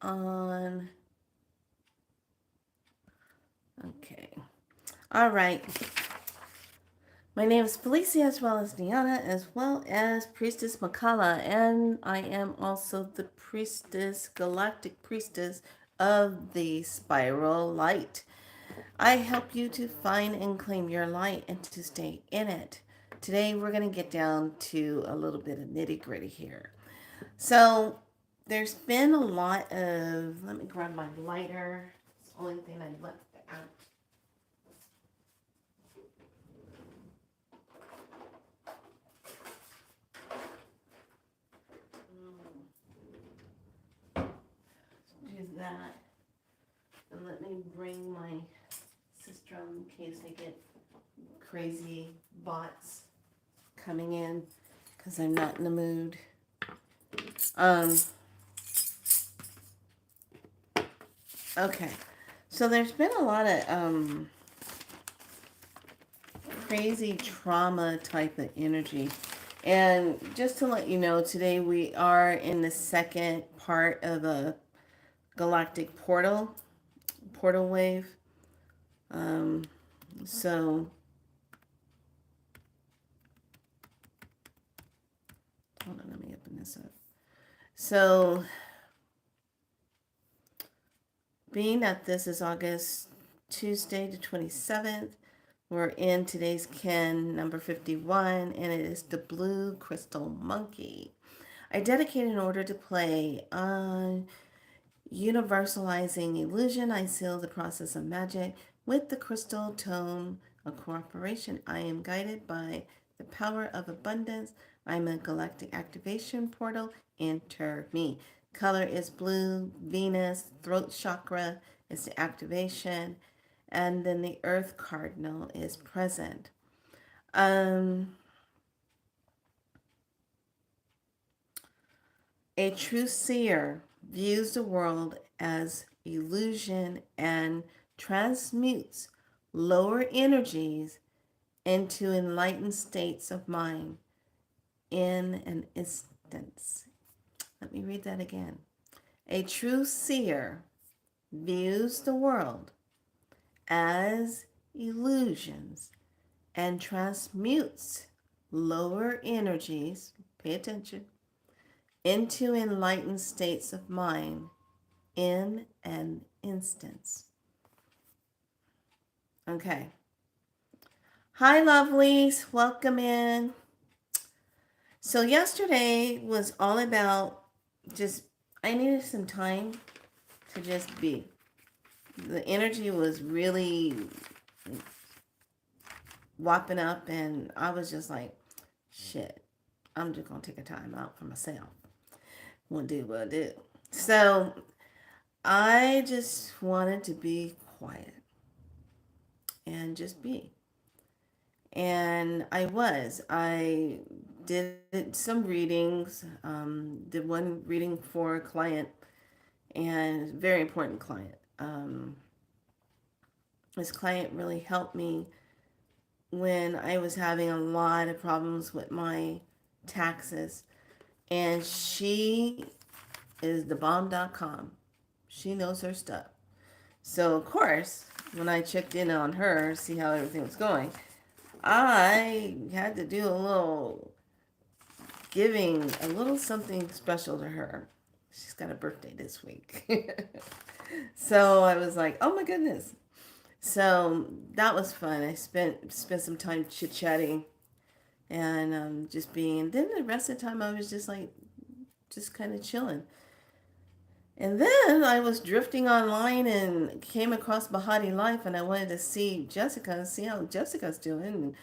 on. Okay. All right. My name is Felicia, as well as Diana, as well as Priestess Makala, and I am also the Priestess, Galactic Priestess of the Spiral Light. I help you to find and claim your light and to stay in it. Today, we're going to get down to a little bit of nitty gritty here. So, there's been a lot of. Let me grab my lighter. It's the only thing I left out. Do that. And let me bring my sister in case I get crazy bots coming in because I'm not in the mood. Um. Okay. So there's been a lot of crazy trauma type of energy. And just to let you know, today we are in the second part of a galactic portal wave. Um, so, hold on, let me open this up. So, being that this is August Tuesday the 27th, we're in today's Ken number 51, and it is the Blue Crystal Monkey. I dedicate in order to play on universalizing illusion. I seal the process of magic with the crystal tone of cooperation. I am guided by the power of abundance. I'm a galactic activation portal. Enter me. Color is blue. Venus, throat chakra is the activation. And then the earth cardinal is present. A true seer views the world as illusion and transmutes lower energies into enlightened states of mind in an instant. Let me read that again. A true seer views the world as illusions and transmutes lower energies, pay attention, into enlightened states of mind in an instance. Okay. Hi, lovelies. Welcome in. So, yesterday was all about just, I needed some time to just be. The energy was really whopping up, and I was just like, shit, I'm just going to take a time out for myself. We'll do what I do. So, I just wanted to be quiet and just be. And I did some readings, did one reading for a client, and very important client. This client really helped me when I was having a lot of problems with my taxes. And she is the bomb.com. She knows her stuff. So, of course, when I checked in on her, see how everything was going, I had to do a little giving, a little something special to her. She's got a birthday this week. So I was like, oh my goodness. So that was fun. I spent some time chit chatting and just being. Then the rest of the time I was just like, just kind of chilling. And then I was drifting online and came across Bahati Life, and I wanted to see Jessica and see how Jessica's doing. And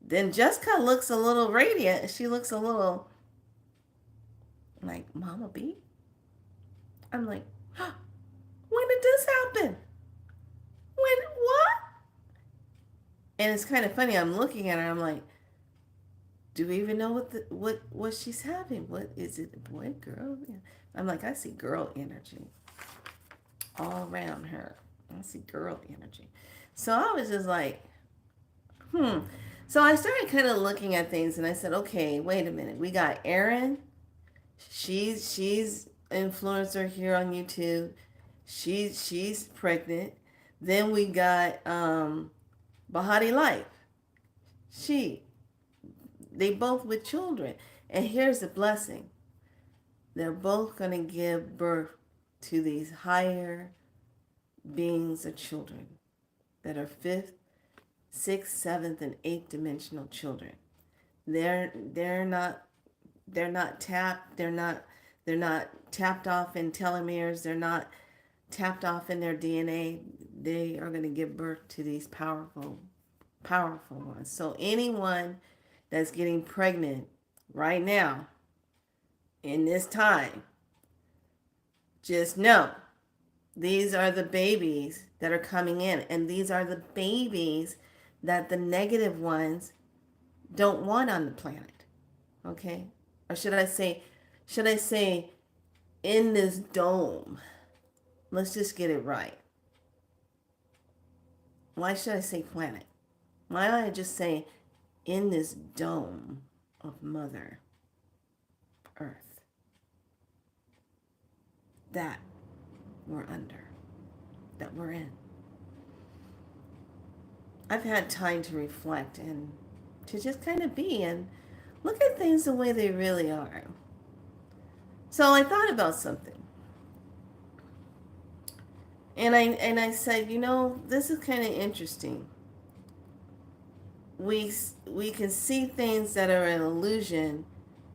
then Jessica looks a little radiant. She looks a little like Mama B. I'm like, when did this happen? When what? And it's kind of funny. I'm looking at her. I'm like, do we even know what she's having? What is it? A boy, girl? Yeah. I'm like, I see girl energy all around her. I see girl energy. So I was just like, hmm. So I started kind of looking at things, and I said, okay, wait a minute. We got Erin. She's influencer here on YouTube. She's pregnant. Then we got Bahati Life. She they both with children. And here's the blessing. They're both going to give birth to these higher beings of children that are fifth, sixth, seventh, and eighth dimensional children. They're not tapped. They're not tapped off in telomeres. They're not tapped off in their DNA. They are going to give birth to these powerful ones. So anyone that's getting pregnant right now in this time, just know these are the babies that are coming in, and these are the babies that the negative ones don't want on the planet. Okay? Or should I say in this dome? Let's just get it right. Why should I say planet? Why don't I just say in this dome of Mother Earth that we're under, that we're in? I've had time to reflect and to just kind of be and look at things the way they really are. So I thought about something. And I said, this is kind of interesting. We can see things that are an illusion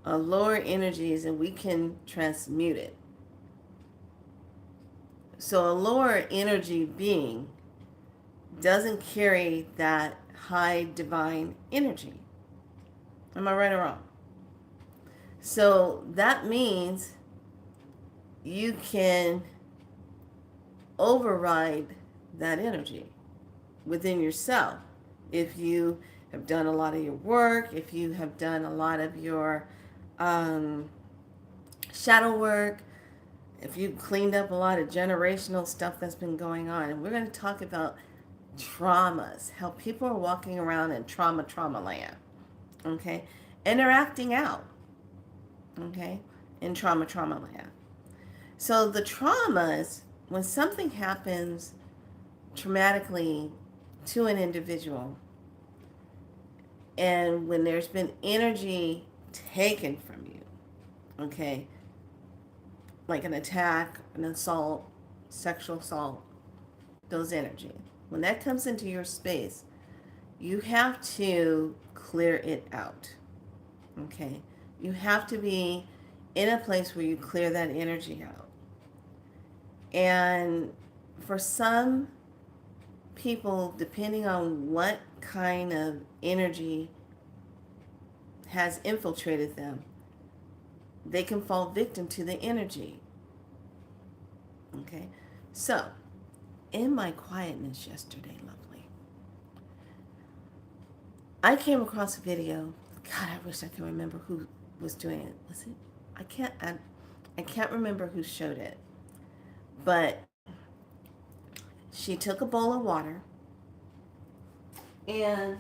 of lower energies, and we can transmute it. So a lower energy being doesn't carry that high divine energy. Am I right or wrong? So that means you can override that energy within yourself. If you have done a lot of your work, if you have done a lot of your shadow work, if you've cleaned up a lot of generational stuff that's been going on. And we're going to talk about traumas, how people are walking around in trauma land, okay? And they're acting out, okay, in trauma land. So the traumas, when something happens traumatically to an individual, and when there's been energy taken from you, okay, like an attack, an assault, sexual assault, those energy, when that comes into your space, you have to clear it out, okay? You have to be in a place where you clear that energy out. And for some people, depending on what kind of energy has infiltrated them, they can fall victim to the energy. Okay? So, in my quietness yesterday, lovely, I came across a video. God, I wish I could remember who was doing it. Was it? I can't remember who showed it. But she took a bowl of water and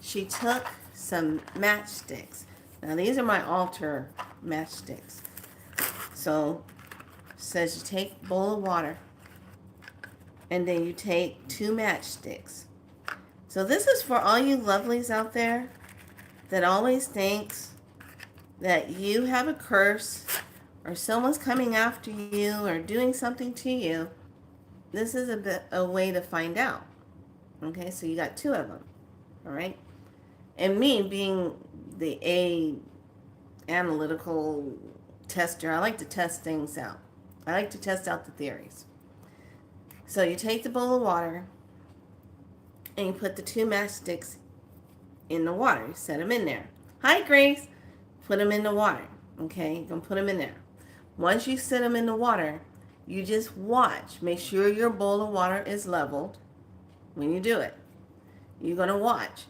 she took some matchsticks. Now these are my altar matchsticks. So it says you take a bowl of water and then you take 2 matchsticks. So this is for all you lovelies out there that always thinks that you have a curse or someone's coming after you or doing something to you. This is a way to find out. Okay, so you got 2 of them. All right. And me being the analytical tester, I like to test things out. I like to test out the theories. So you take the bowl of water and you put the 2 matchsticks in the water. You set them in there. Hi, Grace. Put them in the water. Okay, you're going to put them in there. Once you set them in the water, you just watch. Make sure your bowl of water is leveled when you do it. You're going to watch.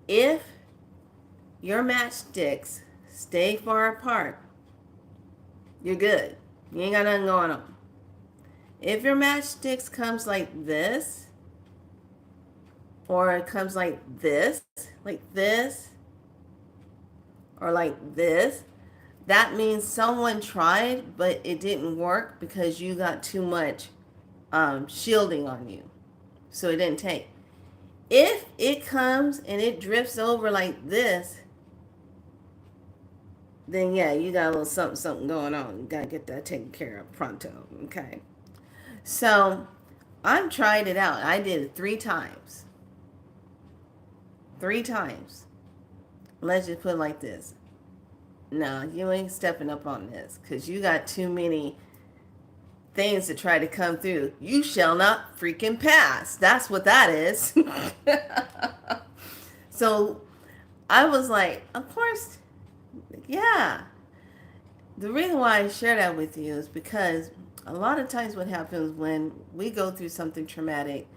If your matchsticks stay far apart, you're good. You ain't got nothing going on. If your matchsticks comes like this, or it comes like this, or like this, that means someone tried, but it didn't work because you got too much shielding on you. So it didn't take. If it comes and it drifts over like this, then yeah, you got a little something, something going on. You got to get that taken care of pronto. Okay. So I've tried it out. I did it 3 times. 3 times. Let's just put it like this. No, you ain't stepping up on this because you got too many things to try to come through. You shall not freaking pass. That's what that is. So I was like, of course, yeah. The reason why I share that with you is because a lot of times what happens when we go through something traumatic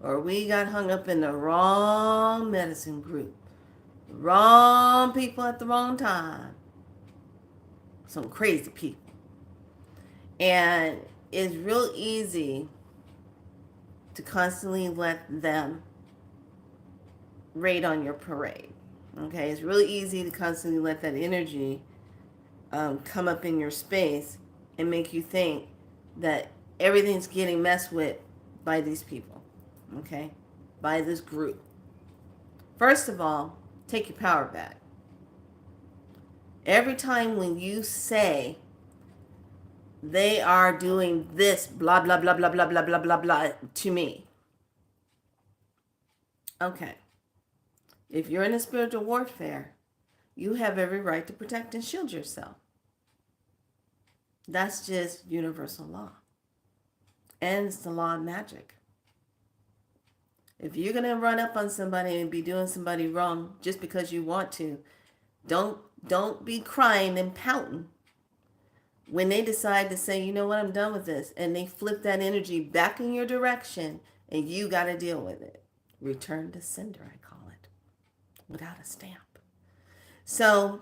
or we got hung up in the wrong medicine group, wrong people at the wrong time, some crazy people. And it's real easy to constantly let them raid on your parade. Okay, it's really easy to constantly let that energy come up in your space and make you think that everything's getting messed with by these people, okay, by this group. First of all, take your power back. Every time when you say they are doing this, blah, blah, blah, blah, blah, blah, blah, blah, blah, to me. Okay. If you're in a spiritual warfare, you have every right to protect and shield yourself. That's just universal law. And it's the law of magic. If you're going to run up on somebody and be doing somebody wrong just because you want to, don't be crying and pouting when they decide to say, you know what, I'm done with this, and they flip that energy back in your direction and you got to deal with it. Return to sender, I call it, without a stamp. So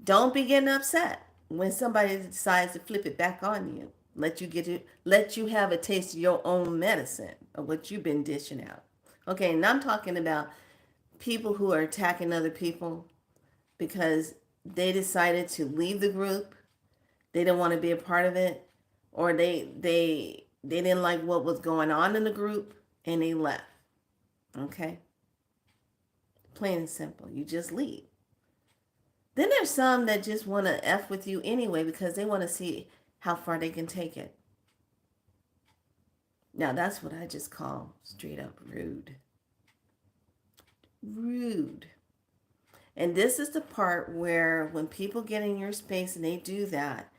don't be getting upset when somebody decides to flip it back on you. Let you have a taste of your own medicine of what you've been dishing out. Okay, and I'm talking about people who are attacking other people because they decided to leave the group. They didn't want to be a part of it, or they didn't like what was going on in the group and they left. Okay? Plain and simple. You just leave. Then there's some that just want to F with you anyway because they want to see how far they can take it. Now that's what I just call straight up rude. Rude. And this is the part where when people get in your space and they do that,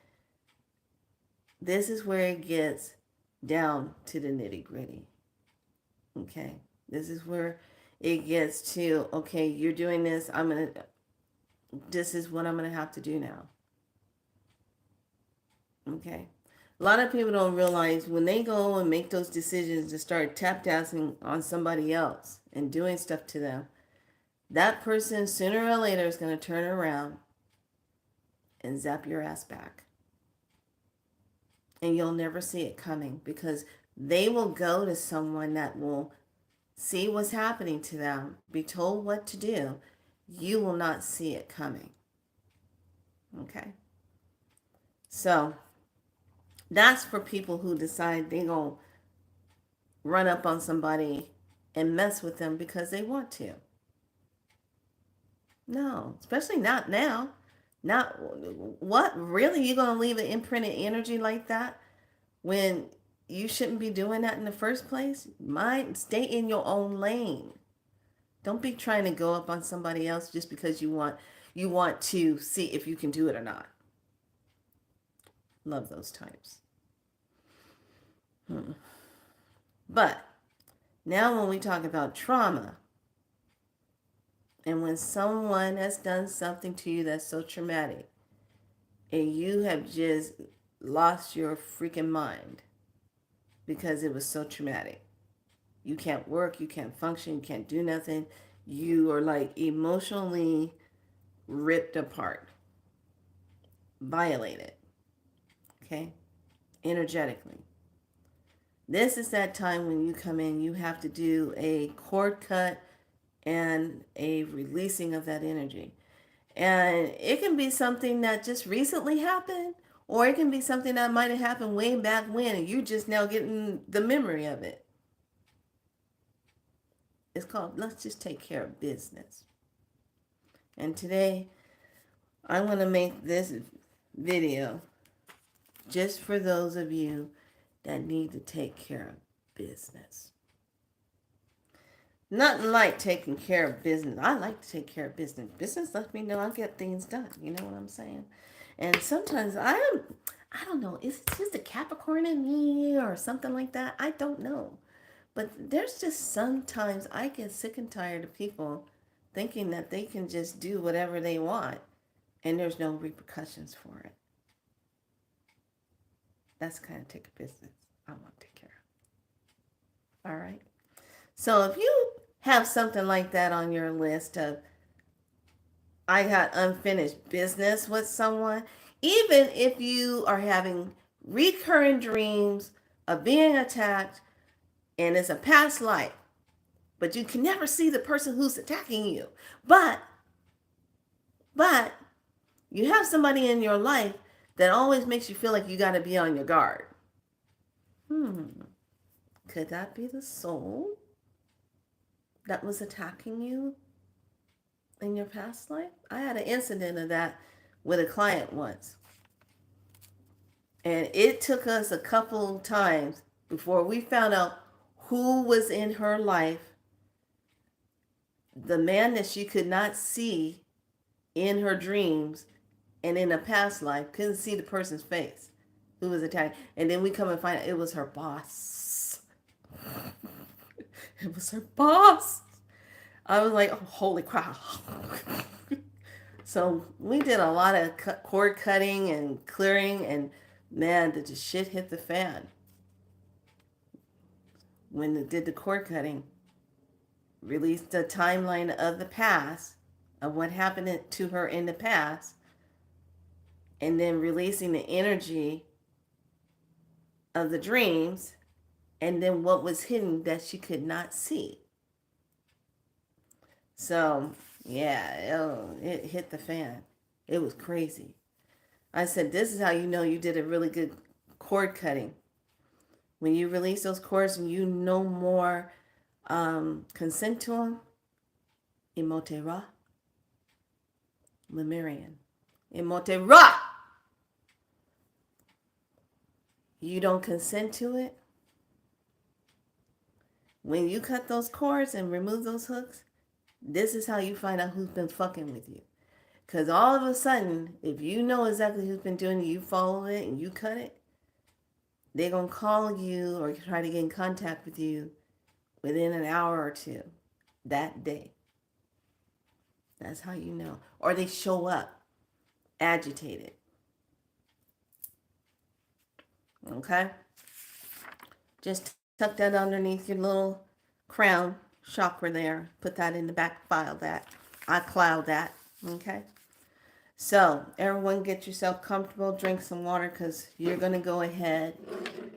this is where it gets down to the nitty gritty. Okay. This is where it gets to, okay, you're doing this. This is what I'm going to have to do now. Okay. A lot of people don't realize when they go and make those decisions to start tap dancing on somebody else and doing stuff to them, that person sooner or later is going to turn around and zap your ass back. And you'll never see it coming because they will go to someone that will see what's happening to them, be told what to do. You will not see it coming. Okay? So that's for people who decide they're going to run up on somebody and mess with them because they want to. No, especially not now. Not what? Really? You're going to leave an imprinted energy like that when you shouldn't be doing that in the first place? Stay in your own lane. Don't be trying to go up on somebody else just because you want to see if you can do it or not. Love those types. But now when we talk about trauma, and when someone has done something to you that's so traumatic, and you have just lost your freaking mind because it was so traumatic. You can't work, you can't function, you can't do nothing. You are like emotionally ripped apart, violated, okay, energetically. This is that time when you come in, you have to do a cord cut and a releasing of that energy. And it can be something that just recently happened, or it can be something that might have happened way back when, and you just now getting the memory of it. It's called Let's Just Take Care of Business. And today, I'm going to make this video just for those of you that need to take care of business. Nothing like taking care of business. I like to take care of business. Business lets me know I get things done. You know what I'm saying? And sometimes I don't know, is it just a Capricorn in me or something like that? I don't know. But there's just sometimes I get sick and tired of people thinking that they can just do whatever they want and there's no repercussions for it. That's the kind of take business I want to take care of. All right. So if you have something like that on your list of I got unfinished business with someone, even if you are having recurring dreams of being attacked and it's a past life, but you can never see the person who's attacking you. But you have somebody in your life that always makes you feel like you got to be on your guard. Could that be the soul that was attacking you in your past life? I had an incident of that with a client once. And it took us a couple times before we found out who was in her life. The man that she could not see in her dreams and in a past life, couldn't see the person's face who was attacking. And then we come and find out it was her boss. It was her boss. I was like, oh, holy crap. So we did a lot of cord cutting and clearing, and man, did the shit hit the fan. When it did the cord cutting, released the timeline of the past, of what happened to her in the past, and then releasing the energy of the dreams, and then what was hidden that she could not see. So, yeah, it hit the fan. It was crazy. I said, this is how you know you did a really good cord cutting. When you release those cords and you no more consent to them, Imotera, Lemurian. Imotera! You don't consent to it. When you cut those cords and remove those hooks, this is how you find out who's been fucking with you. Because all of a sudden, if you know exactly who's been doing it, you follow it and you cut it, they're going to call you or try to get in contact with you within an hour or two that day. That's how you know. Or they show up agitated. Okay? Just tuck that underneath your little crown chakra there. Put that in the back file that. I cloud that. Okay? So, everyone get yourself comfortable. Drink some water because you're going to go ahead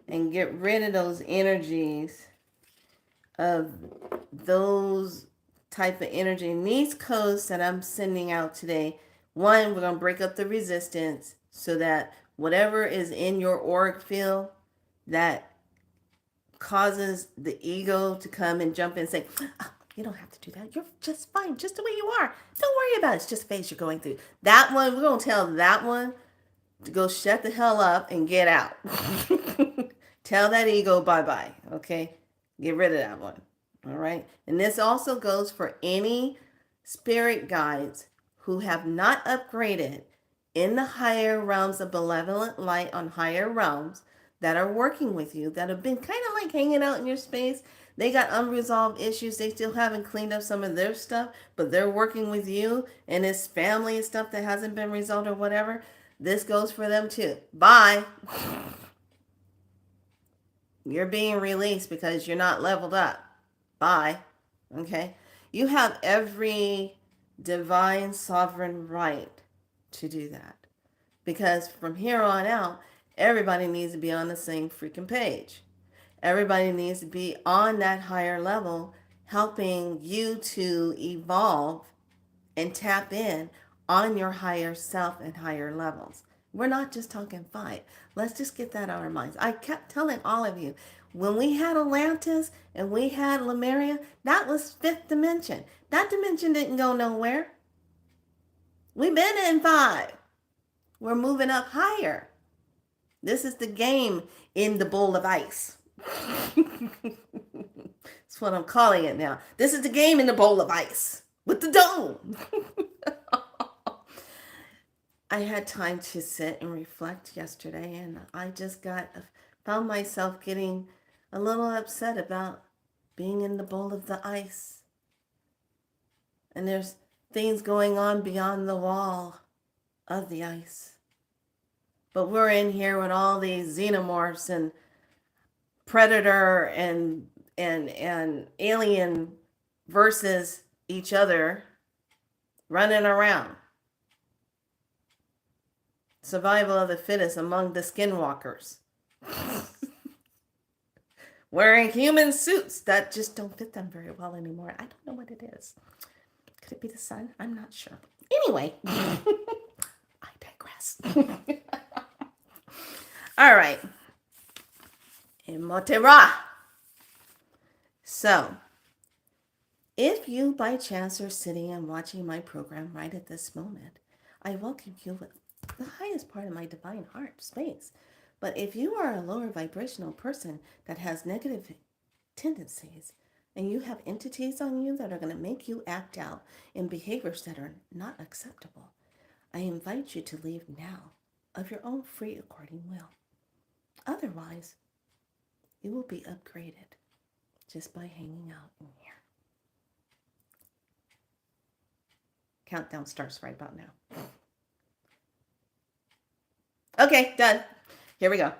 and get rid of those energies of those type of energy. And these codes that I'm sending out today, one, we're going to break up the resistance so that whatever is in your auric field that causes the ego to come and jump in and say, oh, you don't have to do that. You're just fine, just the way you are. Don't worry about it. It's just a phase you're going through. That one, we're going to tell that one to go shut the hell up and get out. Tell that ego bye-bye, okay? Get rid of that one, all right? And this also goes for any spirit guides who have not upgraded in the higher realms of benevolent light on higher realms that are working with you, that have been kind of like hanging out in your space. They got unresolved issues. They still haven't cleaned up some of their stuff, but they're working with you and it's family and stuff that hasn't been resolved or whatever. This goes for them too. Bye. You're being released because you're not leveled up. Bye. Okay? You have every divine sovereign right to do that. Because from here on out, everybody needs to be on the same freaking page. Everybody needs to be on that higher level, helping you to evolve and tap in on your higher self and higher levels. We're not just talking 5. Let's just get that out of our minds. I kept telling all of you, when we had Atlantis and we had Lemuria, that was 5th dimension. That dimension didn't go nowhere. We've been in 5. We're moving up higher. This is the game in the bowl of ice. That's what I'm calling it now. This is the game in the bowl of ice with the dome. I had time to sit and reflect yesterday, and I just found myself getting a little upset about being in the bowl of the ice. And there's things going on beyond the wall of the ice. But we're in here with all these xenomorphs and predator and alien versus each other running around. Survival of the fittest among the skinwalkers. Wearing human suits that just don't fit them very well anymore. I don't know what it is. Could it be the sun? I'm not sure. Anyway, I digress. All right. Imhotep. So, if you by chance are sitting and watching my program right at this moment, I welcome you with the highest part of my divine heart space. But if you are a lower vibrational person that has negative tendencies and you have entities on you that are going to make you act out in behaviors that are not acceptable, I invite you to leave now of your own free according will. Otherwise, you will be upgraded just by hanging out in here. Countdown starts right about now. Okay, done. Here we go.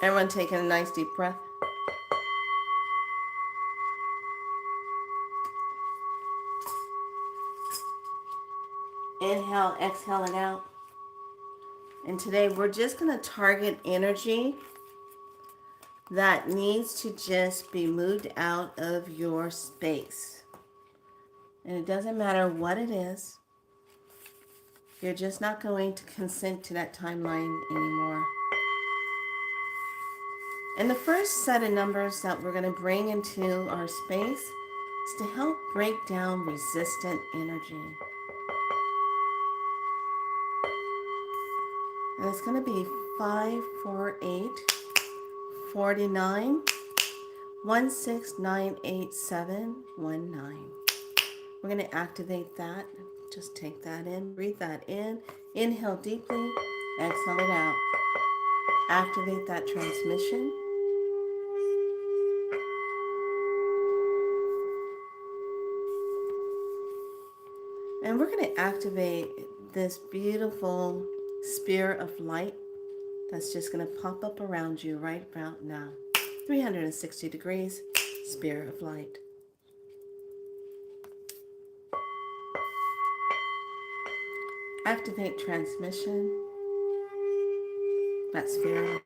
Everyone taking a nice deep breath. Inhale, exhale it out. And today we're just going to target energy that needs to just be moved out of your space. And it doesn't matter what it is. You're just not going to consent to that timeline anymore. And the first set of numbers that we're going to bring into our space is to help break down resistant energy. And it's going to be 5, 4, 8, 49, 1, 6, 9, 8, 7, 1, 9. We're going to activate that. Just take that in. Breathe that in. Inhale deeply. Exhale it out. Activate that transmission. And we're going to activate this beautiful sphere of light that's just going to pop up around you right about now. 360 degrees, sphere of light. Activate transmission. That sphere of light.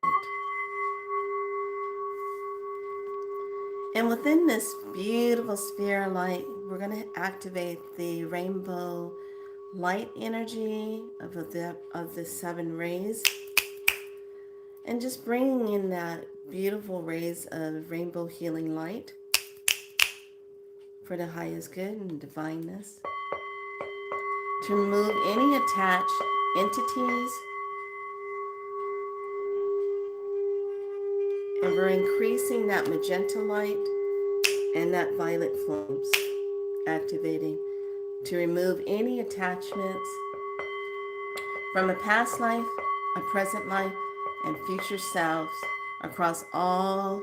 And within this beautiful sphere of light, we're going to activate the rainbow light energy of the 7 rays. And just bringing in that beautiful rays of rainbow healing light for the highest good and divineness. To remove any attached entities. And we're increasing that magenta light and that violet flames, activating to remove any attachments from a past life, a present life, and future selves across all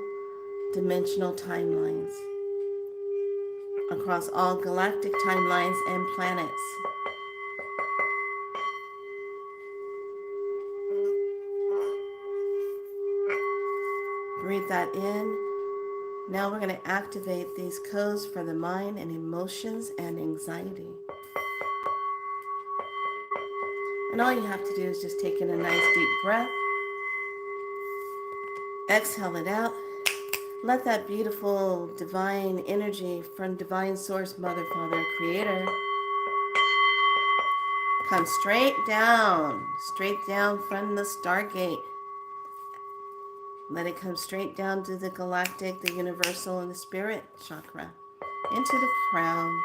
dimensional timelines, across all galactic timelines and planets. Breathe that in. Now we're going to activate these codes for the mind and emotions and anxiety. And all you have to do is just take in a nice deep breath. Exhale it out. Let that beautiful divine energy from divine source, Mother, Father, Creator, come straight down from the Stargate. Let it come straight down to the galactic, the universal, and the spirit chakra, into the crown.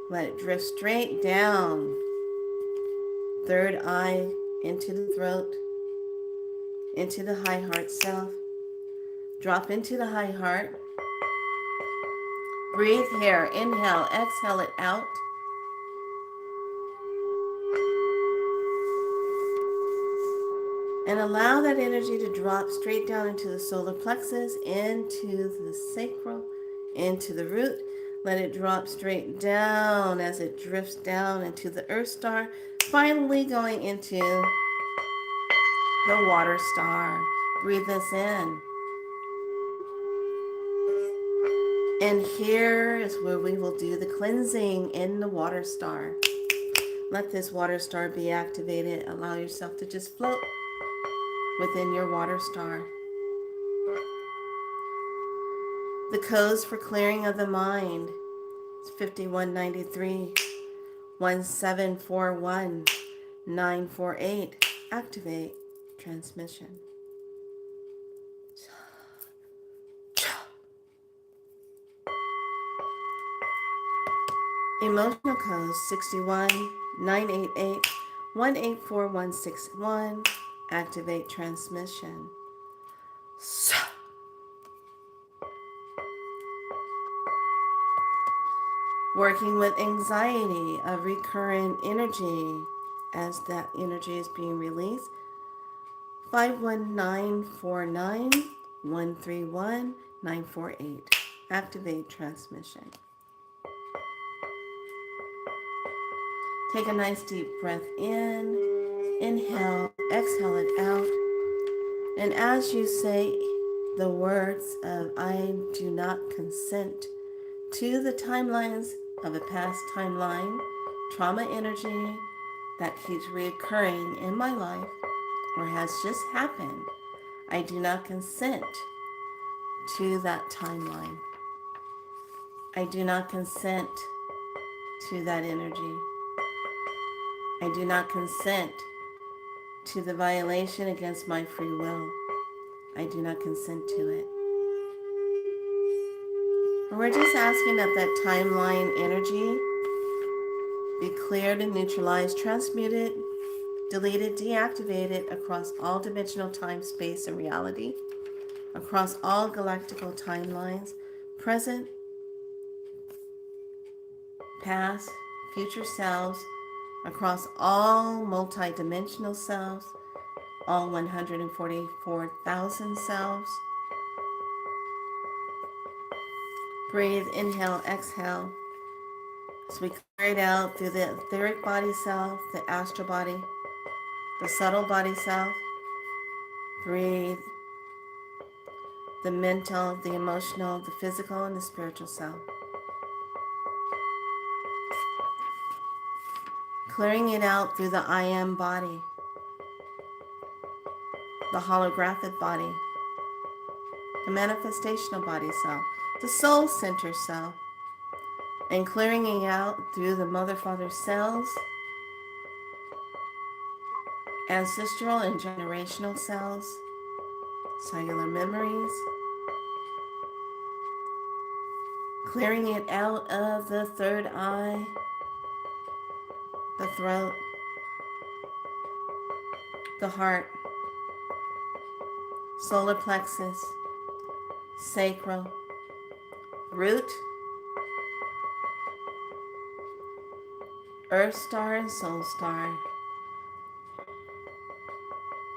Let it drift straight down, third eye, into the throat, into the high heart self. Drop into the high heart. Breathe here. Inhale, exhale it out. And allow that energy to drop straight down into the solar plexus, into the sacral, into the root. Let it drop straight down as it drifts down into the earth star, finally going into the water star. Breathe this in. And here is where we will do the cleansing in the water star. Let this water star be activated. Allow yourself to just float within your water star. The codes for clearing of the mind is 5193 1741 948. Activate transmission. Emotional code 61 988 184161. Activate transmission. Working with anxiety, a recurrent energy as that energy is being released. 51949 131 948. Activate transmission. Take a nice deep breath in. Inhale, exhale it out. And as you say the words of I do not consent to the timelines of a past timeline, trauma energy that keeps reoccurring in my life or has just happened, I do not consent to that timeline. I do not consent to that energy. I do not consent to the violation against my free will. I do not consent to it. And we're just asking that that timeline energy be cleared and neutralized, transmuted, deleted, deactivated across all dimensional time, space, and reality, across all galactical timelines, present, past, future selves, across all multidimensional selves, all 144,000 selves. Breathe, inhale, exhale. As we clear it out through the etheric body self, the astral body, the subtle body self. Breathe the mental, the emotional, the physical, and the spiritual self. Clearing it out through the I am body, the holographic body, the manifestational body self, the soul center self, and clearing it out through the mother father cells, ancestral and generational cells, cellular memories, clearing it out of the third eye, the throat, the heart, solar plexus, sacral, root, earth star and soul star,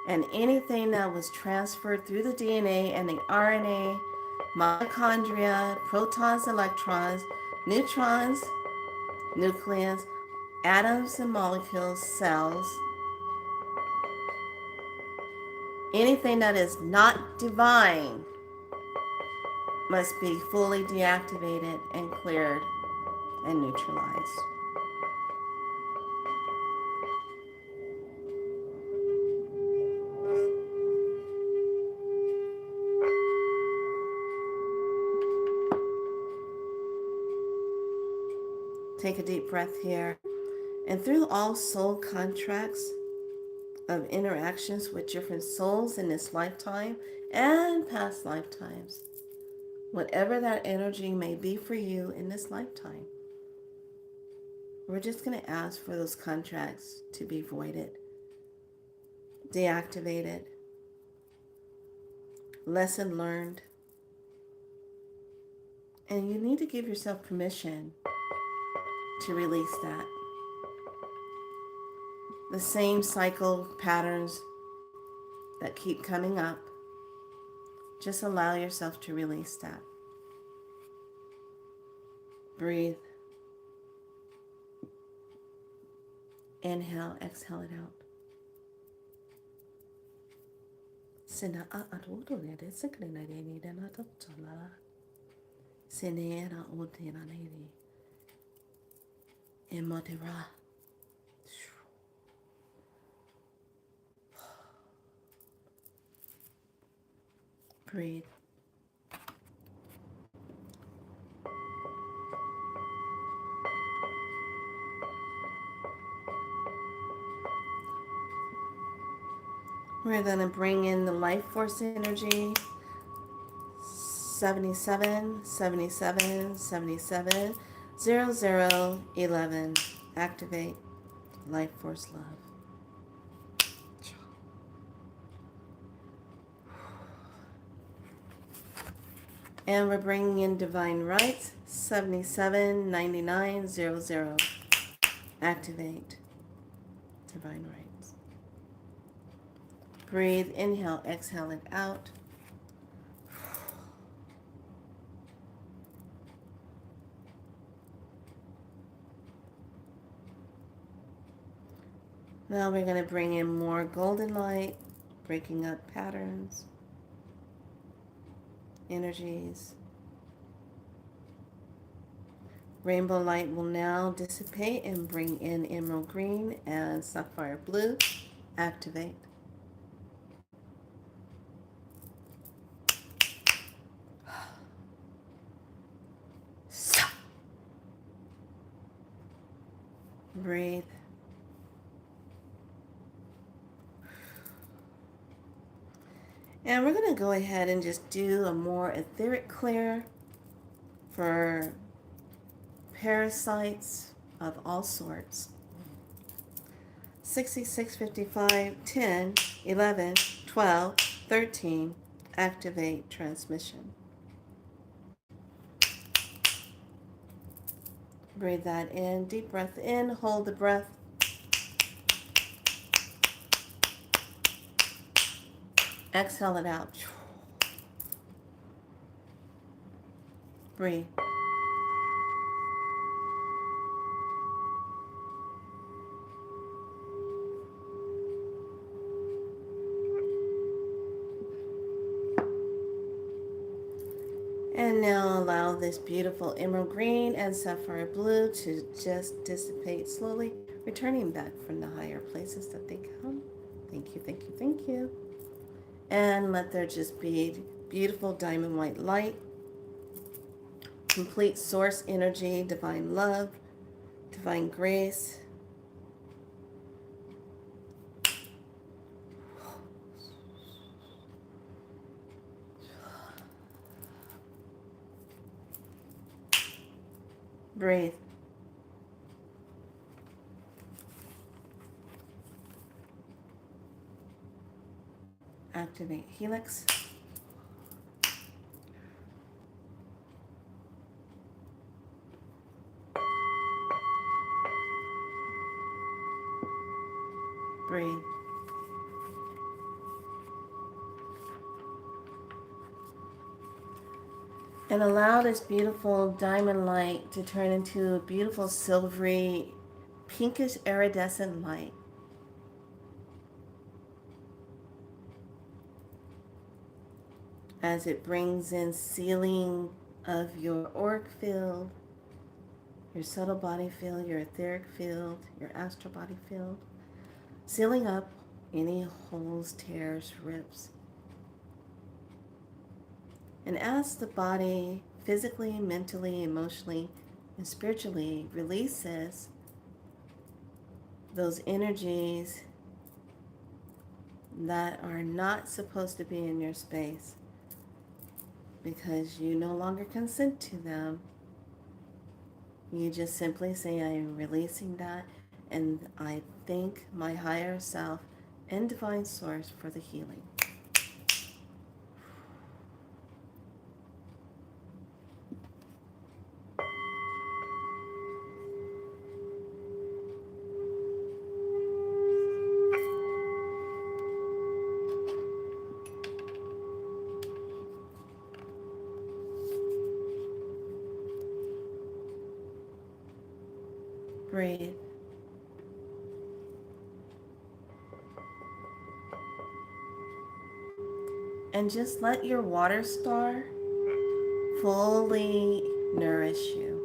and anything that was transferred through the DNA and the RNA, mitochondria, protons, electrons, neutrons, nucleus, atoms and molecules, cells, anything that is not divine must be fully deactivated and cleared and neutralized. Take a deep breath here. And through all soul contracts of interactions with different souls in this lifetime and past lifetimes, whatever that energy may be for you in this lifetime, we're just going to ask for those contracts to be voided, deactivated, lesson learned. And you need to give yourself permission to release that. The same cycle patterns that keep coming up, just allow yourself to release that. Breathe. Inhale, exhale it out. Sinaa adudore sekrena deni dana tatala. Sinera odena neri. Emotera. Breathe. We're going to bring in the life force energy. 77, 77, 77, 00, 11. Activate life force love. And we're bringing in divine rights. 77, 99, 00. Activate divine rights. Breathe, inhale, exhale it out. Now we're going to bring in more golden light, breaking up patterns, energies. Rainbow light will now dissipate and bring in emerald green and sapphire blue. Activate. Breathe. And we're going to go ahead and just do a more etheric clear for parasites of all sorts. 66, 55, 10, 11, 12, 13. Activate transmission. Breathe that in. Deep breath in. Hold the breath. Exhale it out. Breathe. And now allow this beautiful emerald green and sapphire blue to just dissipate slowly, returning back from the higher places that they come. Thank you, thank you, thank you. And let there just be beautiful diamond white light, complete source energy, divine love, divine grace. Breathe. Activate helix. Breathe. And allow this beautiful diamond light to turn into a beautiful silvery, pinkish iridescent light. As it brings in sealing of your auric field, your subtle body field, your etheric field, your astral body field, sealing up any holes, tears, rips. And as the body physically, mentally, emotionally and spiritually releases those energies that are not supposed to be in your space because you no longer consent to them. You just simply say, I am releasing that, and I thank my higher self and divine source for the healing. Breathe. And just let your water star fully nourish you.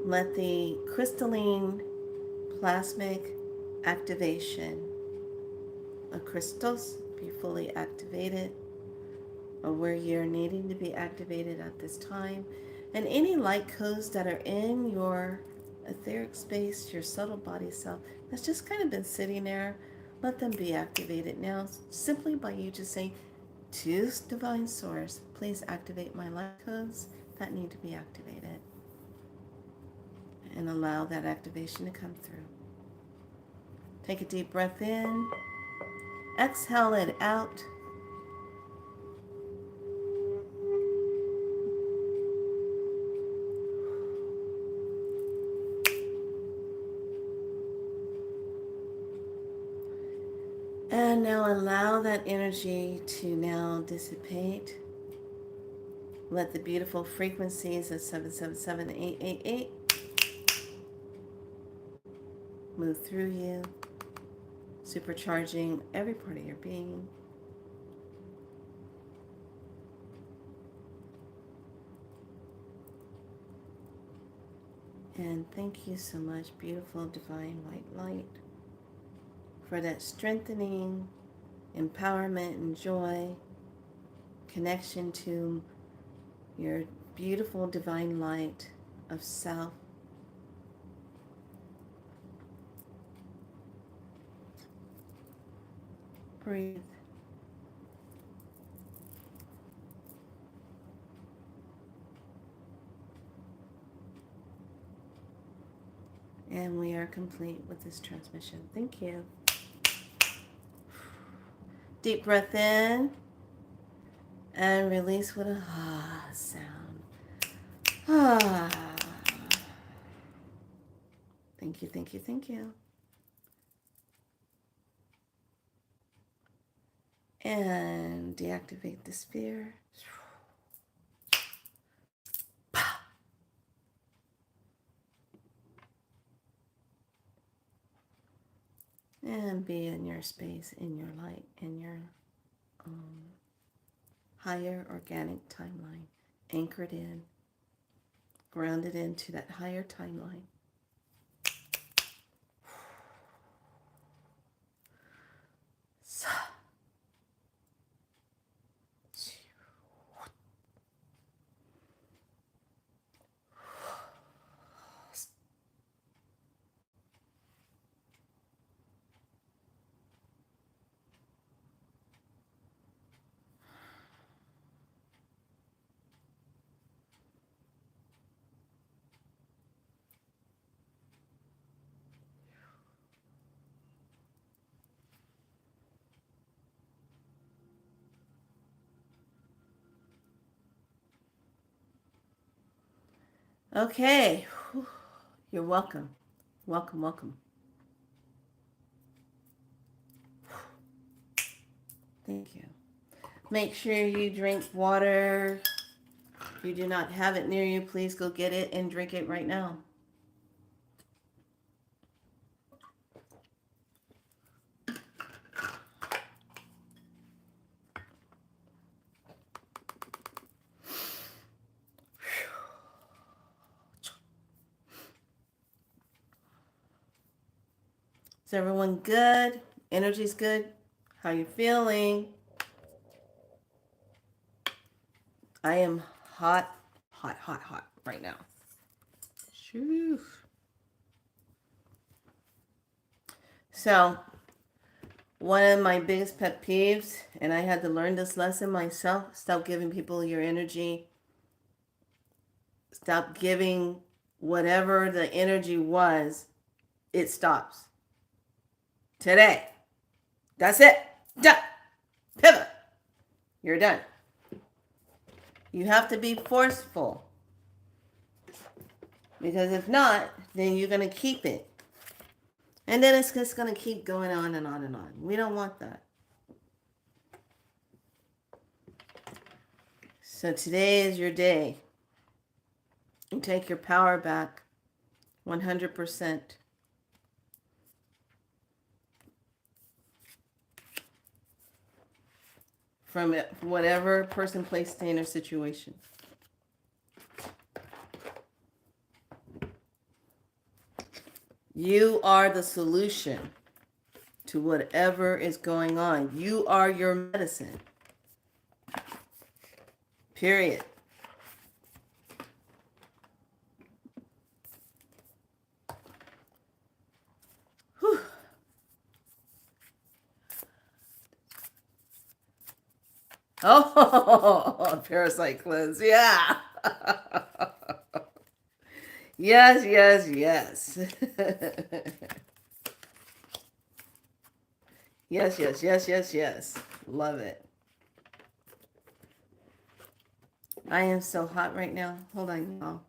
Let the crystalline plasmic activation of crystals be fully activated or where you're needing to be activated at this time. And any light codes that are in your etheric space, your subtle body self, that's just kind of been sitting there, let them be activated now simply by you just saying, to Divine Source, please activate my light codes that need to be activated. And allow that activation to come through. Take a deep breath in. Exhale it out. And now allow that energy to now dissipate. Let the beautiful frequencies of 777-888 move through you, supercharging every part of your being. And thank you so much, beautiful divine white light, for that strengthening, empowerment, and joy, connection to your beautiful divine light of self. Breathe. And we are complete with this transmission. Thank you. Deep breath in and release with a ah sound. Ah. Thank you, thank you, thank you. And deactivate the sphere. And be in your space, in your light, in your higher organic timeline. Anchored in, grounded into that higher timeline. Okay, you're welcome. Welcome, welcome. Thank you. Make sure you drink water. If you do not have it near you, please go get it and drink it right now. Is everyone good? Energy's good? How you feeling? I am hot, hot, hot, hot. right now. Shoo. So, one of my biggest pet peeves, and I had to learn this lesson myself, stop giving people your energy. Stop giving whatever the energy was, it stops. Today. That's it. Done. Pivot. You're done. You have to be forceful. Because if not, then you're going to keep it. And then it's just going to keep going on and on and on. We don't want that. So today is your day. You take your power back 100%. From whatever person, place, thing, or situation. You are the solution to whatever is going on. You are your medicine. Period. Whew. Oh, parasite cleanse. Yeah. Yes, yes, yes. Yes, yes, yes, yes, yes. Love it. I am so hot right now. Hold on, y'all.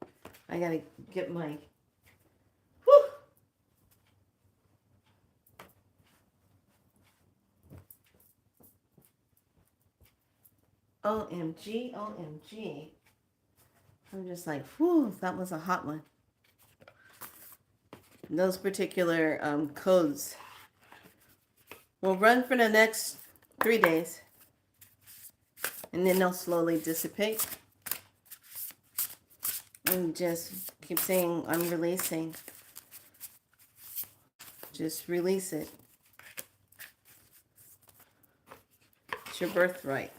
I gotta get my... Whew. OMG, OMG. I'm just like, whew, that was a hot one. Those particular codes will run for the next 3 days. And then they'll slowly dissipate. And just keep saying, I'm releasing. Just release it. It's your birthright.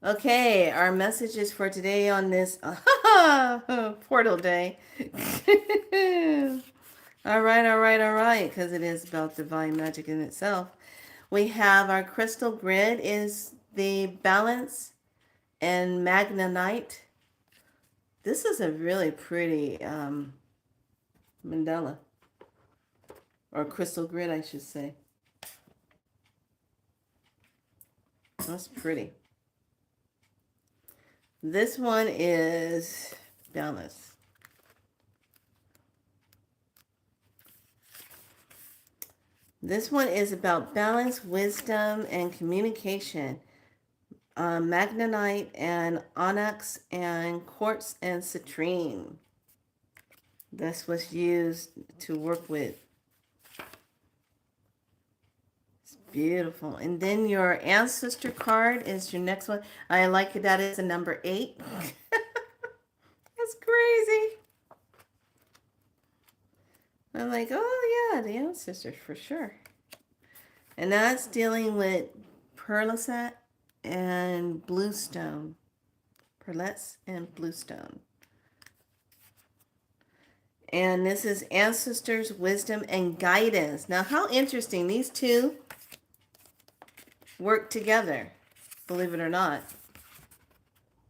Okay, our messages for today on this portal day. All right, because it is about divine magic in itself. We have our crystal grid is the balance and magnetite. This is a really pretty mandala, or crystal grid, I should say. That's pretty. This one is balance. This one is about balance, wisdom, and communication. Magnetite and onyx and quartz and citrine. This was used to work with. It's beautiful. And then your ancestor card is your next one. I like that it's a number 8. That's crazy. I'm like, oh yeah, the ancestors for sure. And that's dealing with pearlescent and bluestone. Pearlescent and bluestone. And this is ancestors, wisdom, and guidance. Now, how interesting. These two work together, believe it or not.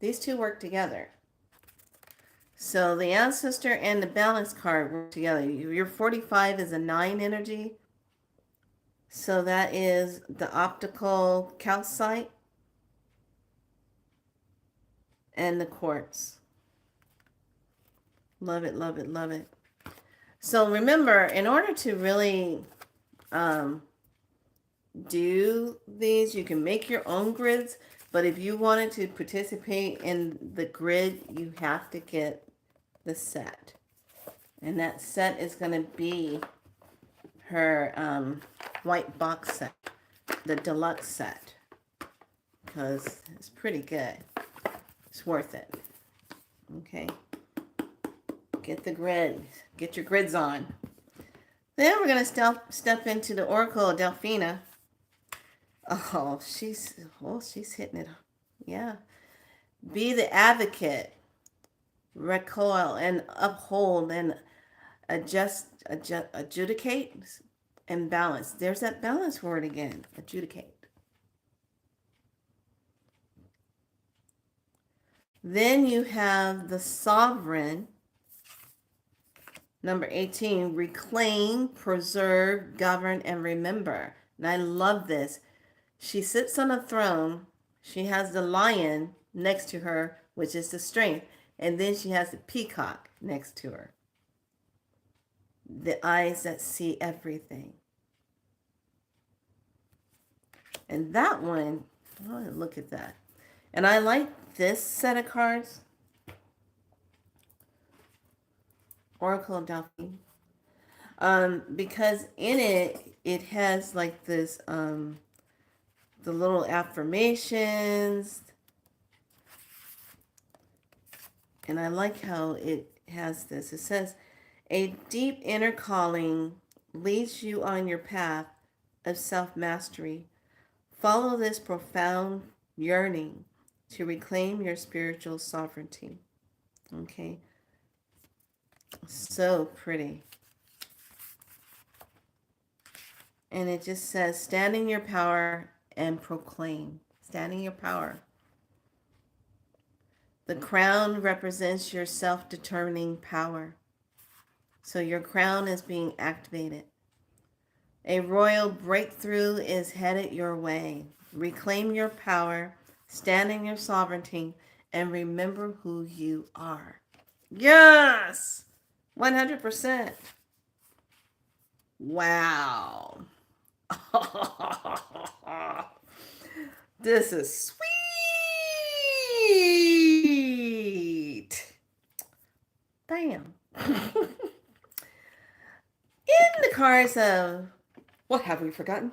These two work together. So the ancestor and the balance card work together. Your 45 is a 9 energy. So that is the optical calcite and the quartz. Love it, love it, love it. So remember, in order to really do these, you can make your own grids. But if you wanted to participate in the grid, you have to get the set. And that set is going to be her white box set, the deluxe set, because it's pretty good. It's worth it. Okay. Get the grid. Get your grids on. Then we're going to step into the Oracle of Delphina. Oh, she's hitting it. Yeah. Be the advocate, recoil and uphold and adjudicate and balance. There's that balance word again, adjudicate. Then you have the sovereign, number 18, reclaim, preserve, govern, and remember. And I love this. She sits on a throne. She has the lion next to her, which is the strength. And then she has the peacock next to her. The eyes that see everything. And that one, oh, look at that. And I like this set of cards. Oracle of Delphine. Because in it has like this, the little affirmations. And I like how it has this. It says, a deep inner calling leads you on your path of self-mastery. Follow this profound yearning to reclaim your spiritual sovereignty. Okay. So pretty. And it just says, stand in your power and proclaim. Stand in your power. The crown represents your self-determining power. So your crown is being activated. A royal breakthrough is headed your way. Reclaim your power, stand in your sovereignty, and remember who you are. Yes! 100%. Wow. This is sweet. Damn. In the cards of what have we forgotten?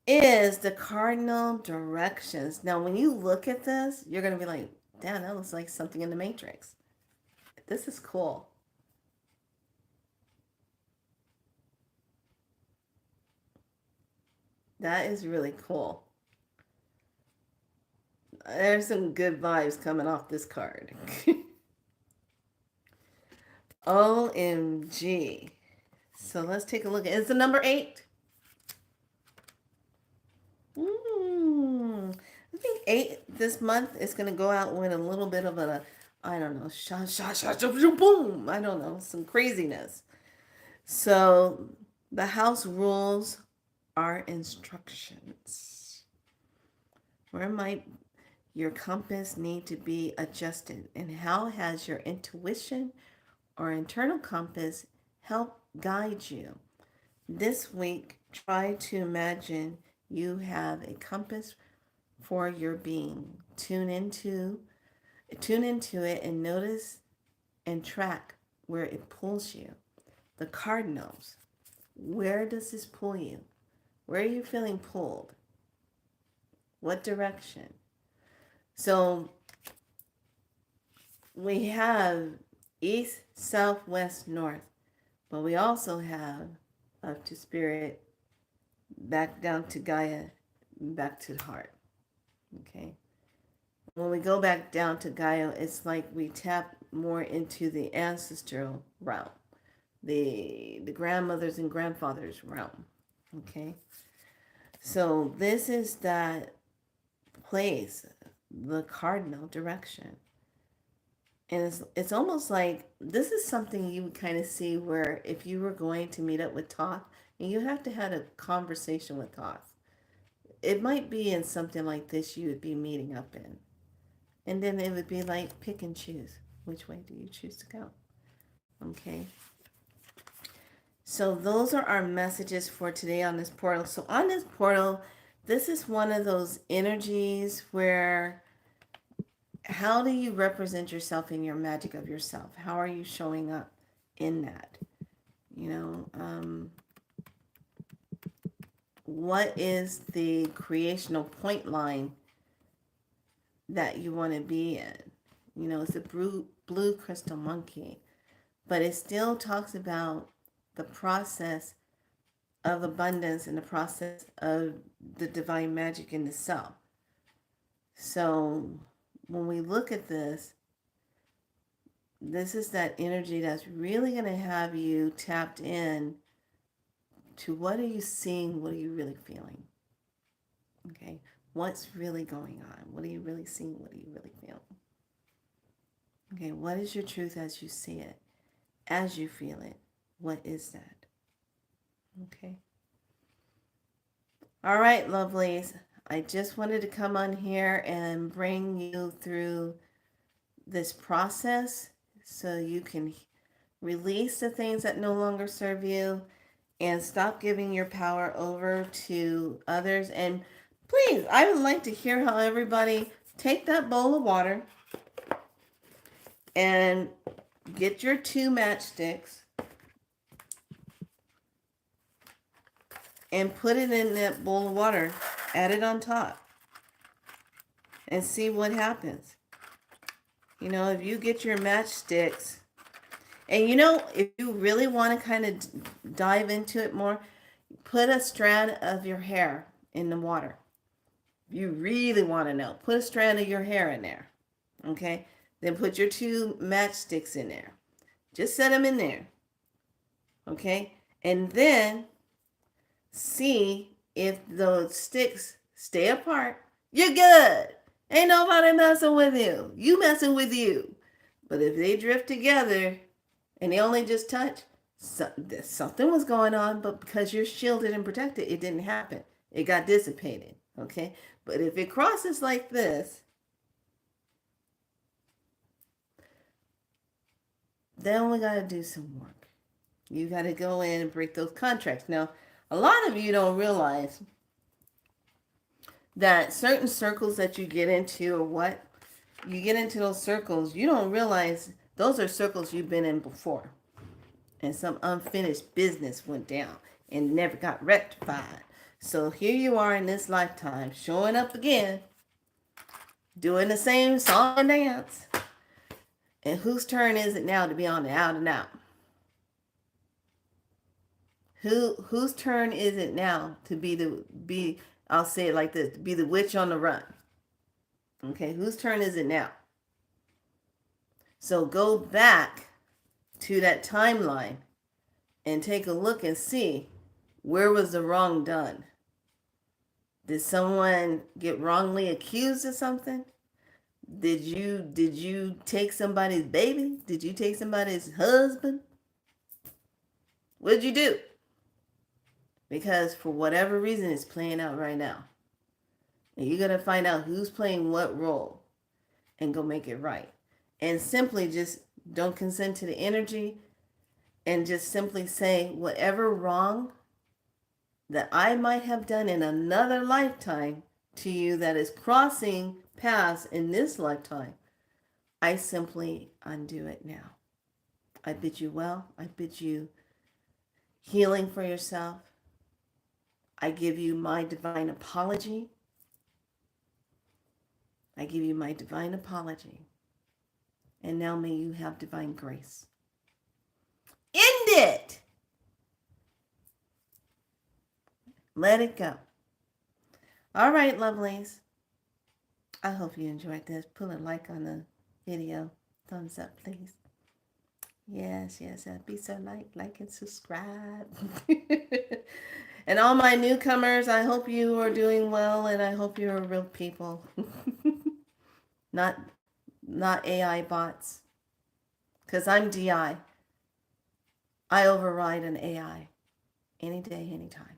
Is the cardinal directions. Now, when you look at this, you're going to be like, damn, that looks like something in the Matrix. This is cool. That is really cool. There's some good vibes coming off this card. OMG. So let's take a look. It's the number 8. I think 8 this month is going to go out with a little bit of a, I don't know, boom. I don't know, some craziness. So the house rules are instructions. Where might your compass need to be adjusted? And how has your intuition or internal compass help guide you? This week, try to imagine you have a compass for your being. Tune into it and notice and track where it pulls you. The cardinals. Where does this pull you? Where are you feeling pulled? What direction? So we have east, south, west, north, but we also have up to spirit, back down to Gaia, back to the heart. Okay. When we go back down to Gaia, it's like we tap more into the ancestral realm, the grandmothers and grandfathers realm. Okay. So this is that place, the cardinal direction. And it's almost like this is something you would kind of see where if you were going to meet up with Thoth and you have to have a conversation with Thoth, it might be in something like this you would be meeting up in. And then it would be like pick and choose. Which way do you choose to go? Okay. So those are our messages for today on this portal. So on this portal, this is one of those energies where how do you represent yourself in your magic of yourself? How are you showing up in that? What is the creational point line that you want to be in? It's a blue crystal monkey, but it still talks about the process of abundance and the process of the divine magic in the self. So when we look at this, this is that energy that's really going to have you tapped in to what are you seeing, what are you really feeling? Okay, what's really going on? What are you really seeing? What are you really feeling? Okay, what is your truth as you see it, as you feel it? What is that? Okay. All right, lovelies. I just wanted to come on here and bring you through this process so you can release the things that no longer serve you and stop giving your power over to others. And please, I would like to hear how everybody take that bowl of water and get your 2 matchsticks and put it in that bowl of water, add it on top, and see what happens. You know, if you get your matchsticks, and you know, if you really want to kind of dive into it more, put a strand of your hair in the water. You really want to know, put a strand of your hair in there. Okay? Then put your 2 matchsticks in there. Just set them in there. Okay? And then see if those sticks stay apart. You're good. Ain't nobody messing with you. You messing with you. But if they drift together and they only just touch, something was going on, but because you're shielded and protected, it didn't happen. It got dissipated. Okay? But if it crosses like this, then we got to do some work. You got to go in and break those contracts. Now, a lot of you don't realize that certain circles that you get into, or what you get into those circles, you don't realize those are circles you've been in before. And some unfinished business went down and never got rectified. So here you are in this lifetime, showing up again, doing the same song and dance. And whose turn is it now to be on the out and out? Whose turn is it now to be I'll say it like this, to be the witch on the run? Okay, whose turn is it now? So go back to that timeline and take a look and see, where was the wrong done? Did someone get wrongly accused of something? Did you take somebody's baby? Did you take somebody's husband? What did you do? Because for whatever reason, it's playing out right now. And you're going to find out who's playing what role and go make it right. And simply just don't consent to the energy and just simply say, whatever wrong that I might have done in another lifetime to you that is crossing paths in this lifetime, I simply undo it now. I bid you well. I bid you healing for yourself. I give you my divine apology. I give you my divine apology. And now may you have divine grace. End it. Let it go. All right, lovelies. I hope you enjoyed this. Put a like on the video. Thumbs up, please. Yes, that'd be so nice. Like and subscribe. And all my newcomers, I hope you are doing well, and I hope you're real people. not AI bots. Because I'm DI. I override an AI any day, anytime.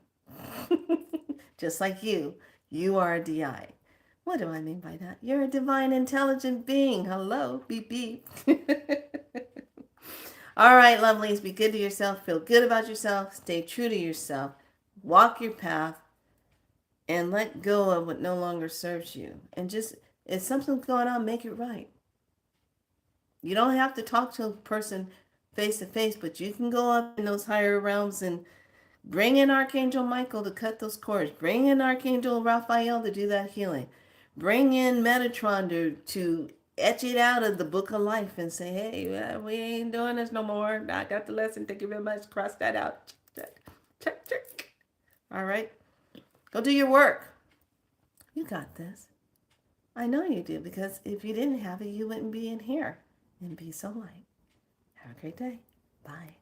Just like you are a DI. What do I mean by that? You're a divine intelligent being. Hello, beep beep. All right, lovelies, be good to yourself. Feel good about yourself. Stay true to yourself. Walk your path and let go of what no longer serves you. And just, if something's going on, make it right. You don't have to talk to a person face to face, but you can go up in those higher realms and bring in Archangel Michael to cut those cords. Bring in Archangel Raphael to do that healing. Bring in Metatron to etch it out of the book of life and say, hey, we ain't doing this no more. I got the lesson. Thank you very much. Cross that out. Check. All right. Go do your work. You got this. I know you do, because if you didn't have it, you wouldn't be in here. And be so light. Have a great day. Bye.